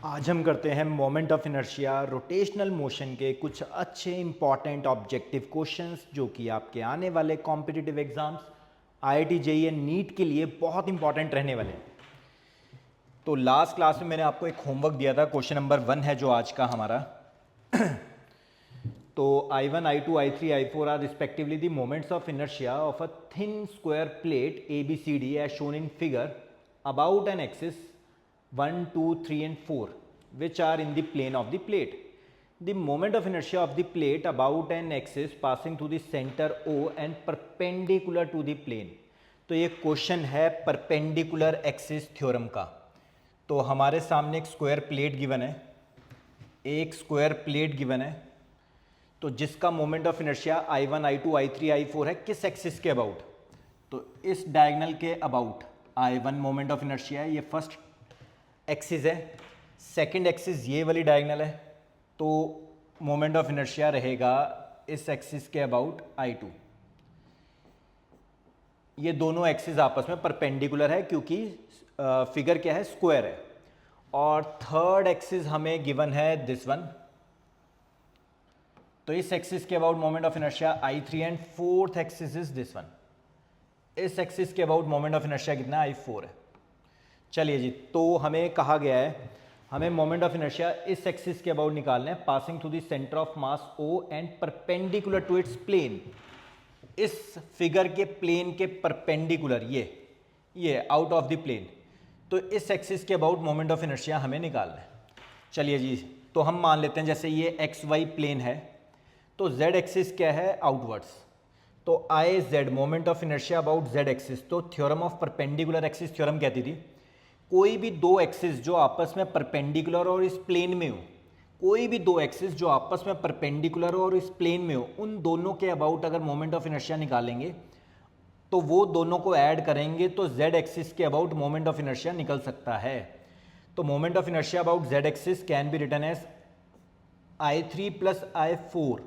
आज हम करते हैं moment of inertia rotational motion के कुछ अच्छे इंपॉर्टेंट ऑब्जेक्टिव क्वेश्चंस जो कि आपके आने वाले competitive exams IIT JEE and NEET के लिए बहुत इंपॉर्टेंट रहने वाले हैं। तो लास्ट क्लास में मैंने आपको एक होमवर्क दिया था, क्वेश्चन नंबर 1 है जो आज का हमारा। तो I1, I2, I3, I4 are respectively the moments of inertia of a thin square plate ABCD as shown in figure about an axis 1, 2, 3 and 4 which are in the plane of the plate. The moment of inertia of the plate about an axis passing through the center O and perpendicular to the plane. तो ये question है perpendicular axis theorem का। तो हमारे सामने एक square plate given है, एक स्क्वायर प्लेट गिवन है, तो जिसका moment of inertia I1, I2, I3, I4 है किस एक्सिस के अबाउट। तो इस डायगोनल के about I1 moment of inertia है, ये फर्स्ट एक्सिस है, सेकंड एक्सिस ये वाली डायगोनल है, तो मोमेंट ऑफ इनर्शिया रहेगा इस एक्सिस के अबाउट I2। ये दोनों एक्सिस आपस में परपेंडिकुलर है क्योंकि फिगर क्या है, स्क्वायर है। और थर्ड एक्सिस हमें गिवन है दिस वन, तो इस एक्सिस के about moment of inertia I3 and fourth axis is this one, इस एक्सिस के अबाउट मोमेंट ऑफ इनर्शिया कितना I4 है। चलिए जी, तो हमें कहा गया है हमें मोमेंट ऑफ इनर्शिया इस एक्सिस के अबाउट निकालना है passing through the centre of mass O and perpendicular to its plane. इस फिगर के प्लेन के परपेंडिकुलर ये आउट ऑफ द प्लेन, तो इस एक्सिस के अबाउट मोमेंट ऑफ इनर्शिया हमें निकालना है। चलिए जी, तो हम मान लेते हैं जैसे ये XY प्लेन है, तो Z एक्सिस क्या है, आउटवर्ड्स, तो IZ moment of inertia about Z axis. तो theorem of perpendicular axis theorem कहती थी कोई भी दो एक्सिस जो आपस में परपेंडिकुलर और इस प्लेन में हो, कोई भी दो एक्सिस जो आपस में परपेंडिकुलर और इस प्लेन में हो, उन दोनों के अबाउट अगर मोमेंट ऑफ इनर्शिया निकालेंगे तो वो दोनों को ऐड करेंगे तो Z एक्सिस के अबाउट मोमेंट ऑफ इनर्शिया निकल सकता है। तो moment of inertia about Z axis can be written as I3 plus I4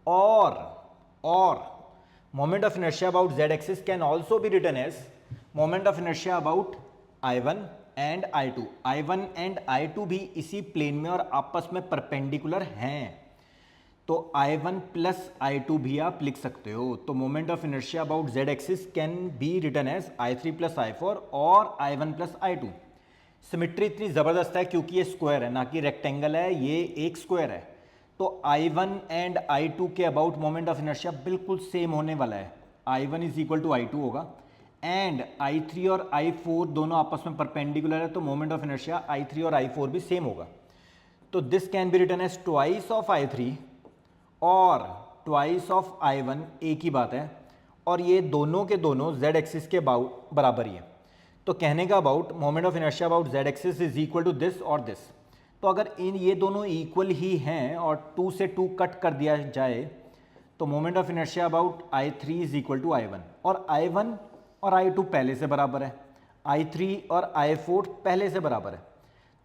और moment of inertia about Z axis can also be written as moment of inertia about I1 and I2। I1 and I2 भी इसी plane में और आपस में perpendicular हैं, तो I1 plus I2 भी आप लिख सकते हो। तो moment of inertia about Z axis can be written as I3 plus I4 और I1 प्लस I2। सिमिट्री इतनी ज़बरदस्त है क्योंकि ये स्क्वायर है ना कि रेक्टेंगल है, ये एक स्क्वायर है, तो I1 एंड I2 के अबाउट मोमेंट ऑफ इनर्शिया बिल्कुल सेम होने वाला है। I1 is equal to I2 होगा एंड I3 और I4 दोनों आपस में परपेंडिकुलर है, तो मोमेंट ऑफ इनर्शिया I3 और I4 भी सेम होगा। तो this can be written as twice of I3 और ट्वाइस ऑफ I1, एक ही बात है, और ये दोनों के दोनों Z एक्सिस के बराबर ही है। तो कहने का about moment of inertia about Z axis is equal to this और दिस। तो अगर ये दोनों इक्वल ही हैं और 2 से 2 कट कर दिया जाए तो moment of inertia about I3 is equal to I1, और I1 और I2 पहले से बराबर है, I3 और I4 पहले से बराबर है,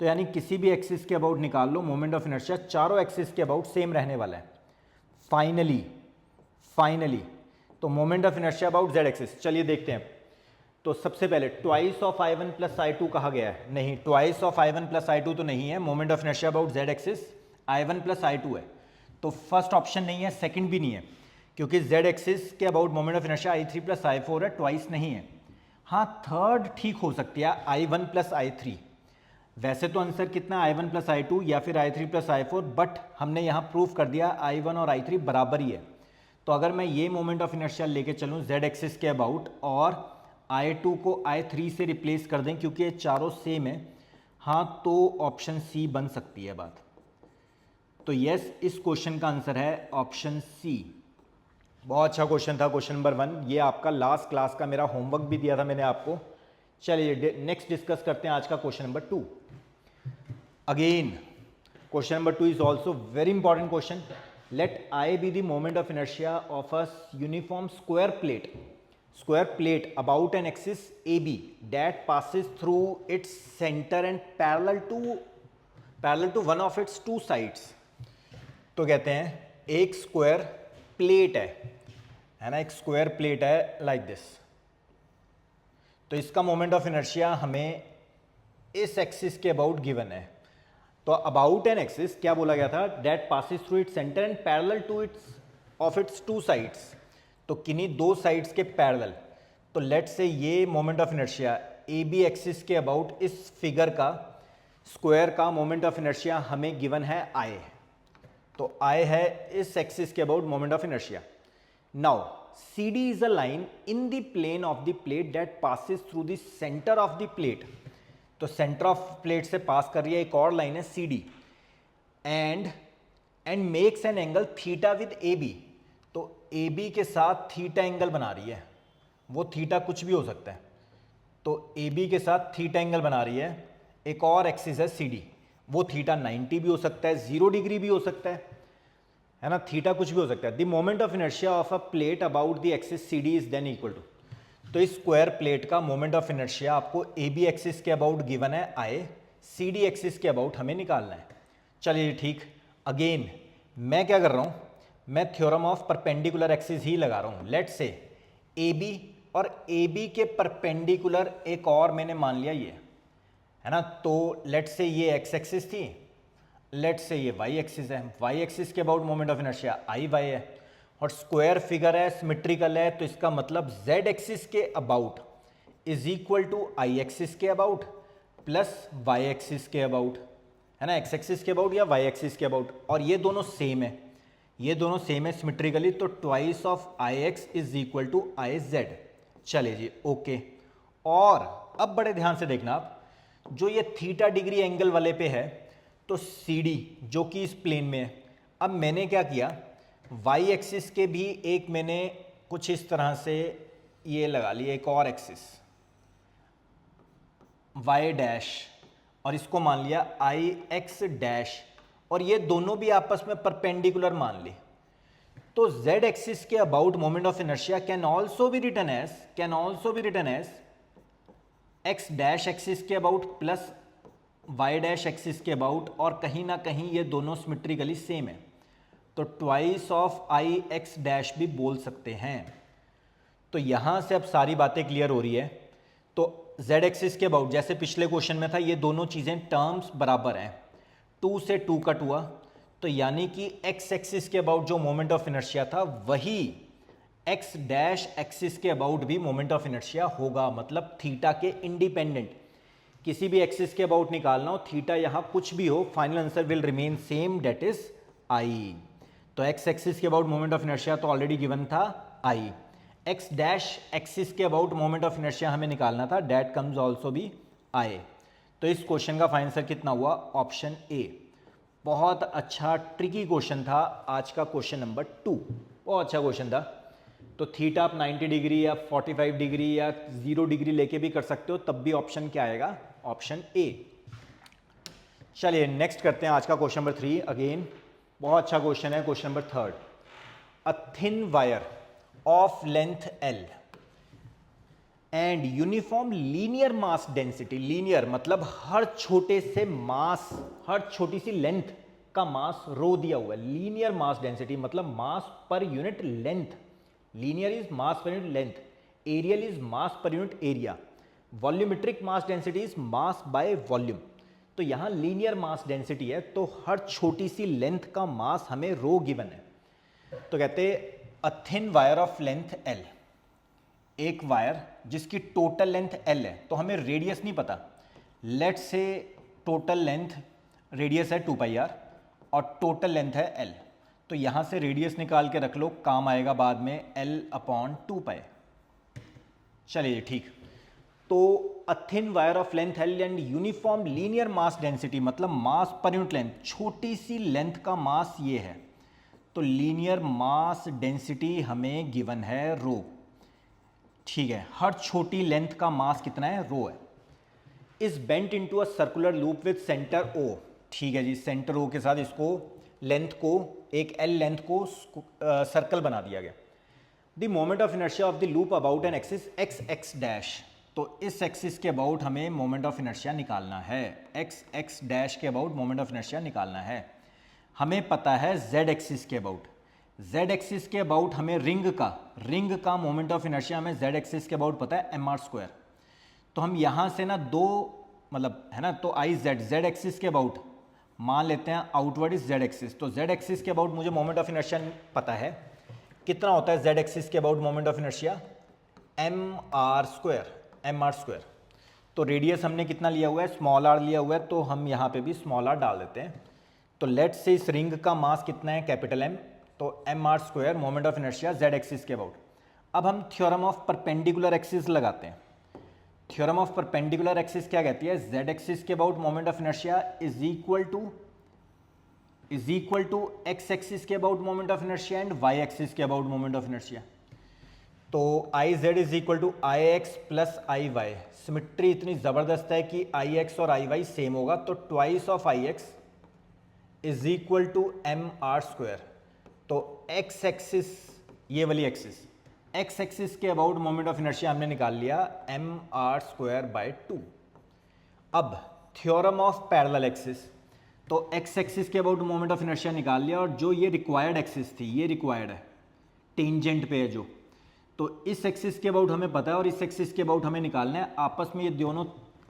तो यानी किसी भी एक्सिस के अबाउट निकाल लो, मोमेंट ऑफ इनर्शिया चारों एक्सिस के अबाउट सेम रहने वाला है। फाइनली तो moment of inertia about Z axis, चलिए देखते हैं। तो सबसे पहले twice of I1 plus I2 कहा गया है, नहीं, twice of I1 plus I2 तो नहीं है। Moment of inertia about Z axis I1 plus I2 है, तो फर्स्ट ऑप्शन नहीं है, सेकंड भी नहीं है, क्योंकि Z एक्सिस के about moment of inertia I3 plus I4 है, ट्वाइस नहीं है। हाँ, थर्ड ठीक हो सकती है, I1 प्लस I3। वैसे तो आंसर कितना, I1 प्लस I2 या फिर I3 प्लस I4, बट हमने यहाँ प्रूफ कर दिया I1 और I3 बराबर ही है। तो अगर मैं ये मोमेंट ऑफ इनर्शिया लेके चलूँ Z एक्सिस के अबाउट और I2 को I3 से रिप्लेस कर दें क्योंकि ये चारों सेम है, हाँ, तो ऑप्शन सी बन सकती है बात। तो यस, इस क्वेश्चन का आंसर है ऑप्शन सी। बहुत अच्छा क्वेश्चन था, क्वेश्चन नंबर 1। ये आपका लास्ट क्लास का मेरा होमवर्क भी दिया था मैंने आपको। चलिए नेक्स्ट डिस्कस करते हैं आज का question number 2। Again question number 2 is also very important question. Let I be the moment of inertia of a uniform square plate about an axis AB that passes through its center and parallel to one of its two sides। तो कहते हैं एक square plate है ना, एक square plate है like this, तो इसका मोमेंट ऑफ इनर्शिया हमें इस एक्सिस के अबाउट गिवन है। तो अबाउट एन एक्सिस क्या बोला गया था, that passes through its centre and parallel to its of its two sides, तो किन्हीं दो साइड्स के पैरेलल। तो लेट से ये moment of inertia A B axis के अबाउट इस फिगर का स्क्वायर का मोमेंट ऑफ इनर्शिया हमें गिवन है आई। तो आई है इस एक्सिस के about moment of inertia. Now C D is a line in the plane of the plate that passes through the centre of the plate. तो centre of plate से pass कर रही है एक और लाइन है C D, and makes an angle theta with A B. तो A B के साथ थीटा एंगल बना रही है, वो थीटा कुछ भी हो सकता है। तो ए बी के साथ थीटा एंगल बना रही है। एक और एक्सिस है सी डी, वो थीटा 90 भी हो सकता है, 0 डिग्री भी हो सकता है ना, थीटा कुछ भी हो सकता है। The moment of inertia of a plate about the axis C D is then equal to. तो इस स्क्वायर प्लेट का मोमेंट ऑफ इनर्शिया आपको ए बी एक्सिस के अबाउट गिवन है आई, सी डी एक्सिस के अबाउट हमें निकालना है। चलिए ठीक, अगेन मैं क्या कर रहा हूँ, मैं थ्योरम ऑफ परपेंडिकुलर एक्सिस ही लगा रहा हूँ। लेट से ए बी और ए बी के परपेंडिकुलर एक और मैंने मान लिया ये है ना। तो लेट से ये एक्स एक्सिस थी, लेट से ये वाई एक्सिस है, वाई एक्सिस के about moment of inertia I Y है, और स्क्वायर फिगर है, सिमेट्रिकल है, तो इसका मतलब जेड एक्सिस के about is equal to I axis के अबाउट प्लस वाई एक्सिस के अबाउट, है ना, एक्स एक्सिस के अबाउट या वाई एक्सिस के अबाउट। और ये दोनों सेम है, ये दोनों सेम है सिमेट्रिकली, तो twice of I X is equal to I Z. चलिए जी ओके। और अब बड़े ध्यान से देखना आप, जो ये थीटा डिग्री एंगल वाले पे है, तो सी डी जो कि इस प्लेन में है, अब मैंने क्या किया, वाई एक्सिस के भी एक मैंने कुछ इस तरह से ये लगा लिया एक और एक्सिस वाई डैश, और इसको मान लिया आई एक्स डैश, और ये दोनों भी आपस में परपेंडिकुलर मान ली। तो z एक्सिस के about moment of inertia can also be written as x dash axis के about plus y dash axis के अबाउट, और कहीं ना कहीं ये दोनों सिमेट्रिकली सेम है, तो twice of I X dash भी बोल सकते हैं। तो यहां से अब सारी बातें क्लियर हो रही है। तो z एक्सिस के अबाउट जैसे पिछले क्वेश्चन में था, ये दोनों चीजें टर्म्स बराबर हैं, 2 से 2 कट हुआ, तो यानी कि x एक्सिस के अबाउट जो मोमेंट ऑफ इनर्शिया था वही x डैश एक्सिस के अबाउट भी मोमेंट ऑफ इनर्शिया होगा, मतलब थीटा के इंडिपेंडेंट। किसी भी एक्सिस के अबाउट निकालना हो, थीटा यहां कुछ भी हो, final answer will remain same, that is I. तो x एक्सिस के अबाउट मोमेंट ऑफ इनर्शिया तो ऑलरेडी गिवन था आई, x डैश एक्सिस के अबाउट मोमेंट ऑफ इनर्शिया हमें निकालना था, that comes also be I. तो इस क्वेश्चन का फाइनल आंसर कितना हुआ, ऑप्शन ए। बहुत अच्छा ट्रिकी क्वेश्चन था आज का क्वेश्चन नंबर 2, बहुत अच्छा क्वेश्चन था। तो थीटा आप 90 डिग्री या 45 डिग्री या 0 डिग्री लेके भी कर सकते हो, तब भी ऑप्शन क्या आएगा, ऑप्शन ए। चलिए नेक्स्ट करते हैं आज का क्वेश्चन नंबर 3। अगेन बहुत अच्छा क्वेश्चन है, question number 3। A thin wire of length L and uniform linear mass density, linear मतलब हर छोटे से मास, हर छोटी सी लेंथ का मास रो दिया हुआ है। लीनियर मास डेंसिटी मतलब mass per unit length, linear is mass per unit length, aerial is mass per unit area, volumetric mass density is mass by volume. तो यहां लीनियर मास डेंसिटी है, तो हर छोटी सी लेंथ का मास हमें रो given है। तो कहते a thin wire of length L, एक वायर जिसकी टोटल लेंथ एल है, तो हमें रेडियस नहीं पता। लेट से टोटल लेंथ, रेडियस है 2 पाई आर और टोटल लेंथ है एल, तो यहां से रेडियस निकाल के रख लो, काम आएगा बाद में एल अपॉन 2 पाई। चलिए ठीक। तो a thin wire of length L and uniform linear mass density मतलब मास पर यूनिट लेंथ, छोटी सी लेंथ का मास ये है, तो लीनियर मास डेंसिटी हमें गिवन है रो। ठीक है, हर छोटी लेंथ का मास कितना है, रो है। Is bent into a circular loop with centre O, ठीक है जी, सेंटर ओ के साथ इसको लेंथ को, एक एल लेंथ को सर्कल बना दिया गया। The moment of inertia of the loop about an axis x x dash, तो इस एक्सिस के अबाउट हमें मोमेंट ऑफ इनर्शिया निकालना है, एक्स एक्स डैश के अबाउट मोमेंट ऑफ इनर्शिया निकालना है। हमें पता है जेड एक्सिस के अबाउट, जेड एक्सिस के अबाउट हमें रिंग का मोमेंट ऑफ इनर्शिया हमें जेड एक्सिस के अबाउट पता है mr²। तो हम यहाँ से ना दो मतलब है ना, तो आई जेड एक्सिस के अबाउट मान लेते हैं आउटवर्ड इज जेड एक्सिस, तो जेड एक्सिस के अबाउट मुझे मोमेंट ऑफ इनर्शिया पता है कितना होता है जेड एक्सिस के about moment of inertia, mr²। तो रेडियस हमने कितना लिया हुआ है, स्मॉल आर लिया हुआ है, तो हम यहाँ पे भी स्मॉल आर डाल देते हैं। तो लेट्स से इस रिंग का मास कितना है, कैपिटल एम, तो mr² moment of inertia Z axis के अबाउट। अब हम थ्योरम ऑफ परपेंडिकुलर एक्सिस लगाते हैं। थ्योरम ऑफ परपेंडिकुलर एक्सिस क्या कहती है, जेड एक्सिस के about moment of inertia is equal to X axis के about moment of inertia and Y axis के अबाउट मोमेंट ऑफ इनर्शिया। तो I Z is equal to I X plus I Y. Symmetry इतनी ज़बरदस्त है कि आई x और आई Y same होगा, तो twice of I X is equal to mr²। तो एक्स एक्सिस, ये वाली एक्सिस, एक्स एक्सिस के अबाउट मोमेंट ऑफ इनर्शिया हमने निकाल लिया mr²/2। अब थ्योरम ऑफ पैरेलल एक्सिस, तो एक्स एक्सिस के अबाउट मोमेंट ऑफ इनर्शिया निकाल लिया, और जो ये रिक्वायर्ड एक्सिस थी, ये रिक्वायर्ड है, टेंजेंट पे है जो, तो इस एक्सिस के अबाउट हमें पता है और इस एक्सिस के अबाउट हमें निकालना है। आपस में ये दोनों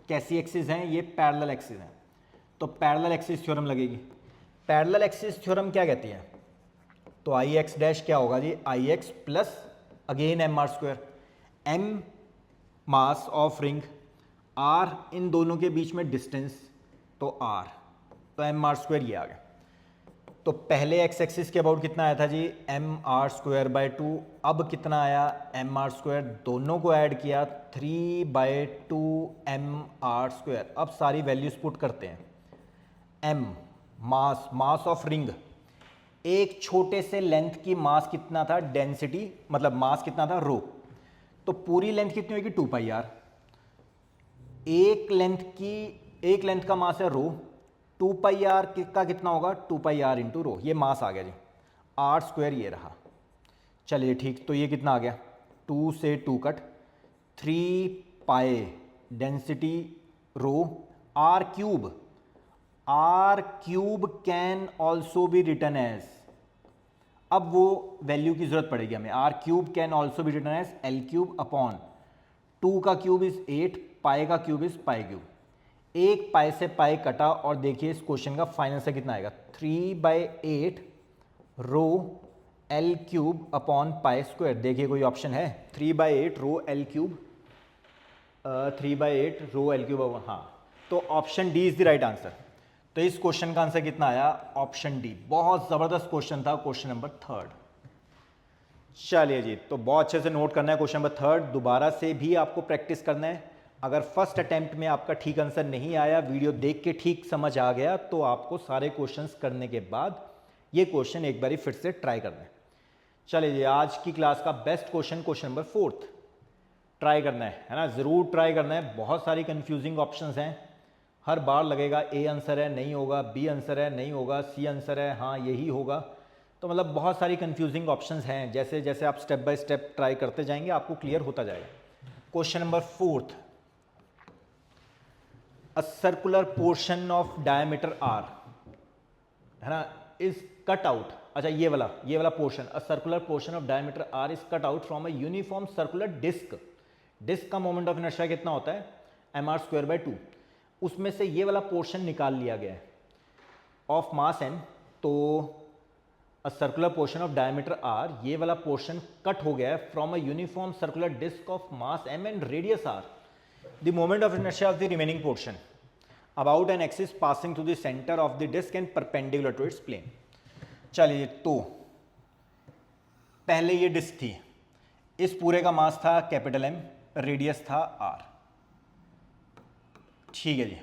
कैसी एक्सिस हैं, ये पैरेलल एक्सिस हैं, तो पैरेलल एक्सिस थ्योरम लगेगी। पैरेलल एक्सिस थ्योरम क्या कहती है, तो आई एक्स डैश क्या होगा जी, I X plus again mr², m मास ऑफ रिंग, r इन दोनों के बीच में डिस्टेंस, तो r, तो mr² ये आ गया। तो पहले एक्स एक्सिस के अबाउट कितना आया था जी, mr²/2, अब कितना आया mr², दोनों को ऐड किया 3/2 mr²। अब सारी वैल्यूज पुट करते हैं। m मास ऑफ रिंग, एक छोटे से लेंथ की मास कितना था, डेंसिटी मतलब मास कितना था, रो, तो पूरी लेंथ कितनी होगी 2πr। एक लेंथ का मास है रो, 2πr का कितना होगा, 2πr इंटू रो, ये मास आ गया जी, r² ये रहा। चलिए ठीक, तो ये कितना आ गया, 2 से 2 cut, 3π density rho, r³ can also be written as, अब वो वैल्यू की जरूरत पड़ेगी हमें, r³ can also be written as l³ upon 2 का क्यूब इज 8, पाई का क्यूब इज π³। एक पाई से पाई कटा, और देखिए इस क्वेश्चन का फाइनल से कितना आएगा, 3/8 रो l³ अपॉन π²। देखिए कोई ऑप्शन है, 3/8 रो l³, 3/8 रो l³, हाँ, तो option D is the right answer. तो इस क्वेश्चन का आंसर कितना आया, ऑप्शन डी। बहुत ज़बरदस्त क्वेश्चन था, क्वेश्चन नंबर 3। चलिए जी, तो बहुत अच्छे से नोट करना है क्वेश्चन नंबर 3, दोबारा से भी आपको प्रैक्टिस करना है। अगर फर्स्ट अटेम्प्ट में आपका ठीक आंसर नहीं आया, वीडियो देख के ठीक समझ आ गया, तो आपको सारे क्वेश्चंस करने के बाद ये क्वेश्चन एक बारी फिर से ट्राई करना है। चलिए जी, आज की क्लास का best question, question number 4 try करना है ना, ज़रूर ट्राई करना है। बहुत सारी कंफ्यूजिंग ऑप्शंस हैं, हर बार लगेगा ए आंसर है नहीं होगा, बी आंसर है नहीं होगा, सी आंसर है हाँ यही होगा, तो मतलब बहुत सारी कंफ्यूजिंग ऑप्शंस हैं। जैसे जैसे आप स्टेप बाय स्टेप ट्राई करते जाएंगे, आपको क्लियर होता जाएगा। Question number 4, a circular portion of diameter r, है ना, इज कट आउट। अच्छा, ये वाला portion, a circular portion of diameter r is cut out from a uniform circular disc. Disc का मोमेंट ऑफ इनर्शिया कितना होता है, mr²/2। उसमें से ये वाला पोर्शन निकाल लिया गया है ऑफ मास m, तो a circular portion of diameter r, ये वाला पोर्शन कट हो गया है from a uniform circular disc of mass m and radius r। The moment of inertia of the remaining portion about an axis passing through the center of the disk and perpendicular to its plane। चलिए, तो पहले ये disc थी, इस पूरे का मास था capital M, radius था R, ठीक है जी।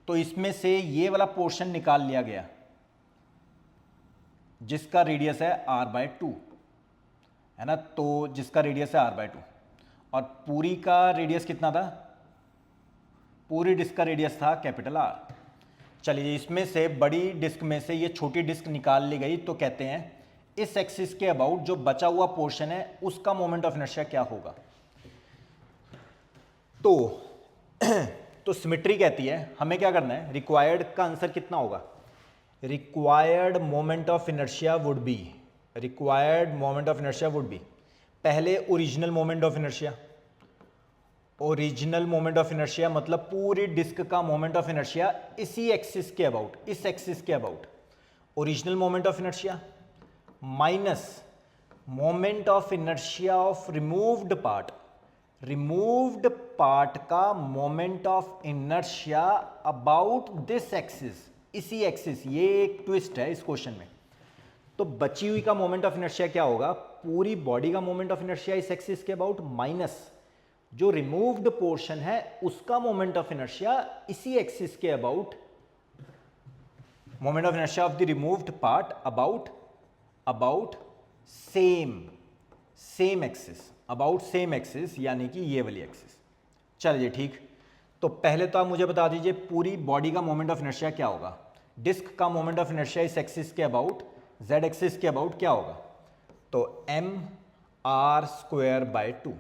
तो इसमें से ये वाला पोर्शन निकाल लिया गया जिसका रेडियस है r/2, है ना, तो जिसका रेडियस है r/2, और पूरी का रेडियस कितना था, पूरी डिस्क का रेडियस था कैपिटल R। चलिए, इसमें से बड़ी डिस्क में से ये छोटी डिस्क निकाल ली गई, तो कहते हैं इस एक्सिस के अबाउट जो बचा हुआ पोर्शन है उसका मोमेंट ऑफ इनर्शिया क्या होगा। तो सिमेट्री कहती है हमें क्या करना है, रिक्वायर्ड का आंसर कितना होगा, required moment of inertia would be, पहले original moment of inertia original moment of inertia मतलब पूरी डिस्क का मोमेंट ऑफ इनर्शिया इसी एक्सिस के अबाउट, इस एक्सिस के about original moment of inertia minus moment of inertia of removed part, removed part का moment of inertia about this axis, इसी axis. ये एक ट्विस्ट है इस क्वेश्चन में। तो बची हुई का मोमेंट ऑफ इनर्शिया क्या होगा, पूरी बॉडी का मोमेंट ऑफ इनर्शिया इस एक्सिस के अबाउट माइनस जो रिमूव्ड पोर्शन है उसका मोमेंट ऑफ इनर्शिया इसी एक्सिस के about, moment of inertia of the removed part about same axis, about same axis यानी कि ये वाली एक्सिस। चलिए ठीक, तो पहले तो आप मुझे बता दीजिए पूरी बॉडी का मोमेंट ऑफ इनर्शिया क्या होगा। डिस्क का मोमेंट ऑफ इनर्शिया इस एक्सिस के अबाउट, जेड एक्सिस के अबाउट क्या होगा, तो M R square by 2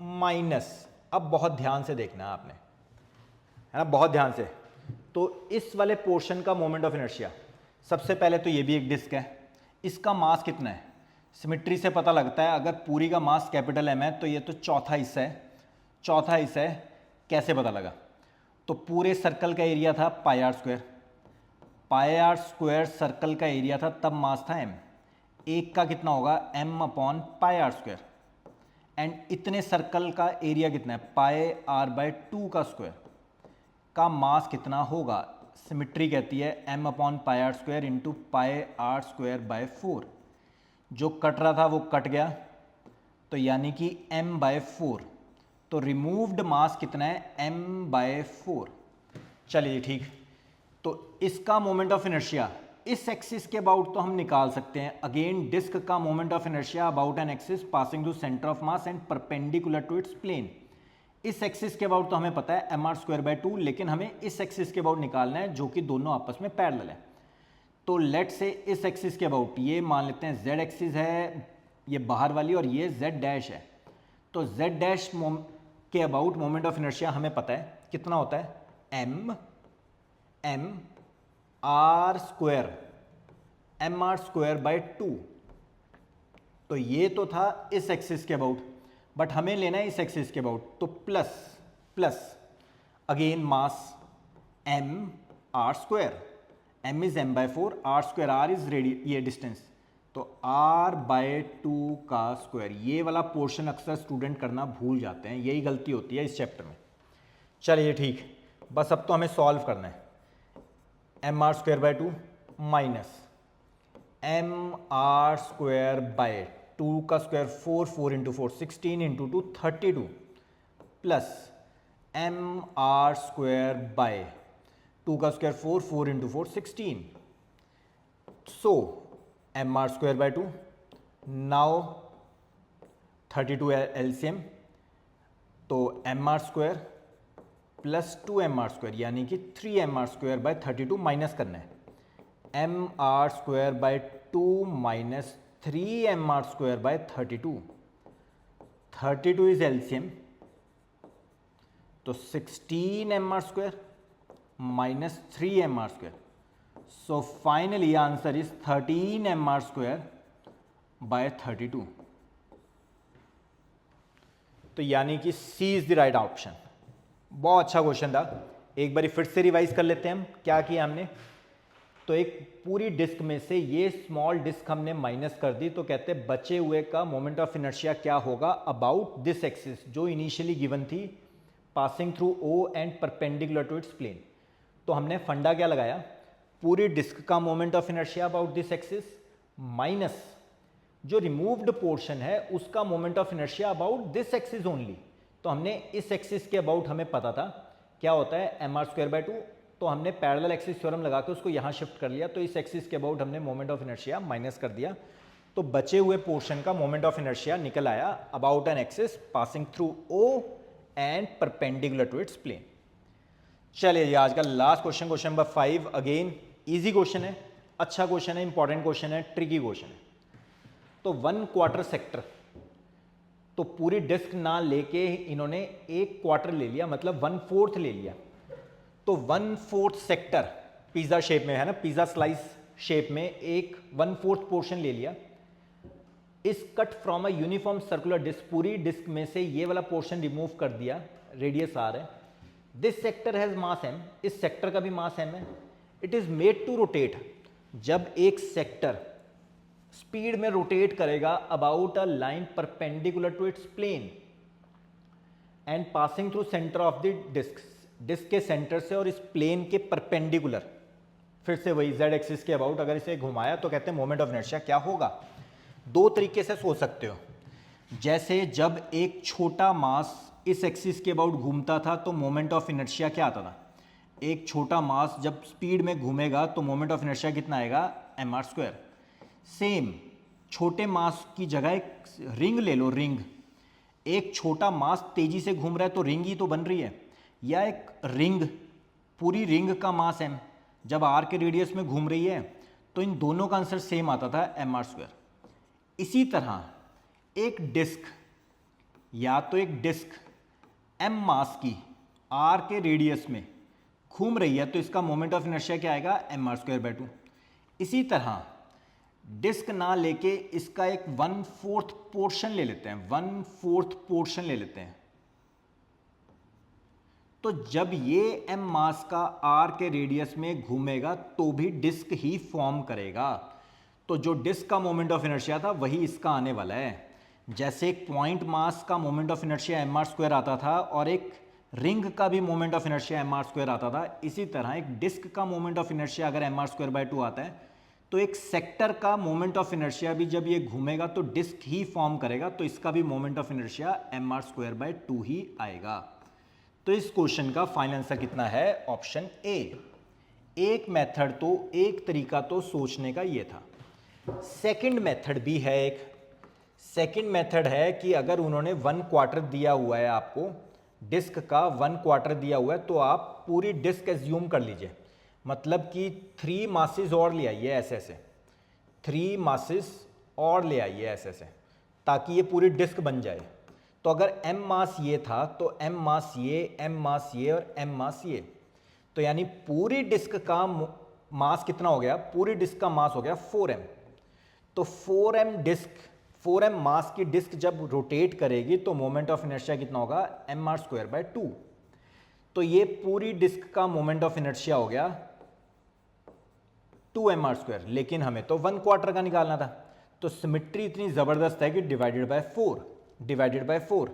minus, अब बहुत ध्यान से देखना है आपने, है ना, बहुत ध्यान से। तो इस वाले पोर्शन का मोमेंट ऑफ इनर्शिया, सबसे पहले तो ये भी एक डिस्क है, इसका मास कितना है, सिमेट्री से पता लगता है। अगर पूरी का मास कैपिटल एम है तो ये तो चौथा हिस्सा है, चौथा हिस्सा है। कैसे पता लगा, तो पूरे सर्कल का एरिया था pi R square, pi R square circle का एरिया था, तब मास था एम, एक का कितना होगा M upon pi R square, and इतने सर्कल का एरिया कितना है पाई आर बाय 2 का स्क्वायर, का मास कितना होगा, सिमेट्री कहती है M upon pi R square into pi R square by 4। जो कट रहा था वो कट गया, तो यानी कि m बाय 4, तो रिमूव्ड मास कितना है m बाय 4। चलिए ठीक, तो इसका मोमेंट ऑफ इनर्शिया इस एक्सिस के अबाउट तो हम निकाल सकते हैं। अगेन डिस्क का moment of inertia about an axis passing through centre of mass and perpendicular to its plane. इस एक्सिस के अबाउट तो हमें पता है एम आर स्क्वायर बाय 2, लेकिन हमें इस एक्सिस के अबाउट निकालना है जो कि दोनों आपस में पैरेलल है। तो लेट से इस एक्सिस के अबाउट, ये मान लेते हैं जेड एक्सिस है ये बाहर वाली और ये जेड डैश है, तो जेड डैश के अबाउट मोमेंट ऑफ इनर्शिया हमें पता है कितना होता है एम आर स्क्वायर बाय 2। तो ये तो था इस एक्सिस के अबाउट, बट हमें लेना है इस एक्सिस के अबाउट, तो plus again mass M R square, m is m by 4, R square R is ये डिस्टेंस, तो r बाय 2 का स्क्वायर। ये वाला पोर्शन अक्सर स्टूडेंट करना भूल जाते हैं, यही गलती होती है इस चैप्टर में। चलिए ठीक, बस अब तो हमें सॉल्व करना है। M R square by 2 minus M R square by 2 का square 4 into 4 16 into 2 32 plus M R square by 2 का square 4 into 4 16। So M R square by 2, now 32 LCM, तो M R square plus 2 M R square यानी कि 3 M R square by 32 minus करना है। M R square by 2 minus 3 M R square by 32, 32 is LCM, तो 16 M R square minus 3 mr square. So finally answer is 13 mr square by 32. तो यानी कि C is the right option। बहुत अच्छा question था, एक बार फिर से रिवाइज कर लेते हैं हम क्या किया हमने। तो एक पूरी डिस्क में से ये स्मॉल डिस्क हमने माइनस कर दी, तो कहते हैं बचे हुए का मोमेंट ऑफ इनर्शिया क्या होगा अबाउट दिस एक्सिस जो इनिशियली गिवन थी, passing through O and perpendicular to its plane. तो हमने फंडा क्या लगाया, पूरी डिस्क का moment of inertia about this axis minus जो रिमूव्ड पोर्शन है उसका moment of inertia about this axis only. तो हमने इस एक्सिस के अबाउट हमें पता था क्या होता है एम आर स्क्वायर बाय 2, तो हमने पैरेलल एक्सिस थ्योरम लगा के उसको यहाँ शिफ्ट कर लिया, तो इस एक्सिस के अबाउट हमने मोमेंट ऑफ इनर्शिया माइनस कर दिया, तो बचे हुए पोर्शन का मोमेंट ऑफ इनर्शिया निकल आया about an axis passing through O and perpendicular to its plane. चलिए जी, आज का last question, question number 5। Again easy question है, अच्छा क्वेश्चन है, इंपॉर्टेंट क्वेश्चन है, ट्रिकी क्वेश्चन है। तो 1/4 सेक्टर, तो पूरी डिस्क ना लेके इन्होंने एक क्वार्टर ले लिया, मतलब 1/4 ले लिया। तो 1/4 सेक्टर पिज्जा शेप में है ना, पिज्जा स्लाइस शेप में एक 1/4 पोर्शन ले लिया। Is cut from a uniform circular disc, पूरी डिस्क में से ये वाला पोर्शन रिमूव कर दिया, रेडियस आर है, this sector has mass M, इस सेक्टर का भी मास एम है, it is made to rotate, जब एक सेक्टर स्पीड में रोटेट करेगा about a line perpendicular to its plane and passing through centre of the disc, disc के centre से और इस प्लेन के परपेंडिकुलर, फिर से वही जेड एक्सिस के अबाउट अगर इसे घुमाया तो कहते हैं मोमेंट ऑफ इनर्शिया क्या होगा। दो तरीके से सोच सकते हो, जैसे जब एक छोटा मास इस एक्सिस के अबाउट घूमता था तो मोमेंट ऑफ इनर्शिया क्या आता था, एक छोटा मास जब स्पीड में घूमेगा तो मोमेंट ऑफ इनर्शिया कितना आएगा, एम आर स्क्वायर। सेम छोटे मास की जगह एक रिंग ले लो, रिंग, एक छोटा मास तेजी से घूम रहा है तो रिंग ही तो बन रही है, या एक रिंग, पूरी रिंग का मास एम जब आर के रेडियस में घूम रही है, तो इन दोनों का आंसर सेम आता था, एम आर स्क्वायर। इसी तरह एक डिस्क, या तो एक डिस्क एम मास की आर के रेडियस में घूम रही है तो इसका मोमेंट ऑफ इनर्शिया क्या आएगा, एम आर स्क्वायर बाई 2। इसी तरह डिस्क ना लेके इसका एक 1/4 पोर्शन ले लेते हैं, 1/4 पोर्शन ले लेते हैं, तो जब ये एम मास का आर के रेडियस में घूमेगा तो भी डिस्क ही फॉर्म करेगा, तो जो डिस्क का मोमेंट ऑफ इनर्शिया था वही इसका आने वाला है। जैसे एक पॉइंट मास का moment of inertia M R square आता था और एक रिंग का भी moment of inertia M R square आता था, इसी तरह एक डिस्क का मोमेंट ऑफ इनर्शिया अगर एम आर स्क्वायर बाई 2 आता है तो एक सेक्टर का मोमेंट ऑफ इनर्शिया भी जब ये घूमेगा तो डिस्क ही फॉर्म करेगा, तो इसका भी moment of inertia M R square by 2 ही आएगा। तो इस क्वेश्चन का फाइनल आंसर कितना है, ऑप्शन ए। एक मेथड तो, एक तरीका तो सोचने का ये था। सेकंड मेथड भी है एक, सेकंड मेथड है कि अगर उन्होंने 1/4 दिया हुआ है आपको, डिस्क का 1/4 दिया हुआ है, तो आप पूरी डिस्क एज्यूम कर लीजिए, मतलब कि 3 मासेस और ले आइए ऐसे ऐसे, 3 मासेस और ले आइए ऐसे ऐसे, ताकि ये पूरी डिस्क बन जाए। तो अगर m मास ये था तो m मास ये, m मास ये और m मास ये, तो यानी पूरी डिस्क का मास कितना हो गया, पूरी डिस्क का मास हो गया 4m। तो 4m डिस्क, 4m मास की डिस्क जब रोटेट करेगी तो मोमेंट ऑफ इनर्शिया कितना होगा, एम आर स्क्वायर बाई 2। तो ये पूरी डिस्क का मोमेंट ऑफ इनर्शिया हो गया 2 एम आर स्क्वायर, लेकिन हमें तो 1/4 का निकालना था, तो सिमेट्री इतनी ज़बरदस्त है कि डिवाइडेड बाय 4, डिवाइडेड बाय 4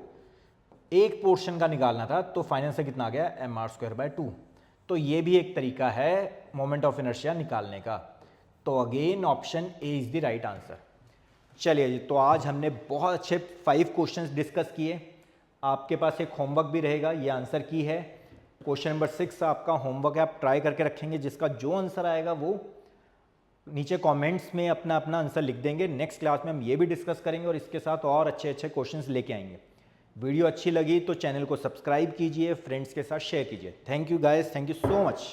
एक पोर्शन का निकालना था, तो फाइनल से कितना आ गया, एम आर स्क्वायर बाय 2। तो ये भी एक तरीका है मोमेंट ऑफ इनर्शिया निकालने का। तो again option A is the right answer. चलिए जी, तो आज हमने बहुत अच्छे 5 क्वेश्चंस डिस्कस किए। आपके पास एक होमवर्क भी रहेगा, ये आंसर की है, क्वेश्चन नंबर 6 आपका होमवर्क है, आप ट्राई करके रखेंगे, जिसका जो आंसर आएगा वो नीचे कमेंट्स में अपना अपना आंसर लिख देंगे। नेक्स्ट क्लास में हम ये भी डिस्कस करेंगे और इसके साथ और अच्छे अच्छे क्वेश्चंस लेके आएंगे। वीडियो अच्छी लगी तो चैनल को सब्सक्राइब कीजिए, फ्रेंड्स के साथ शेयर कीजिए। Thank you guys, thank you so much.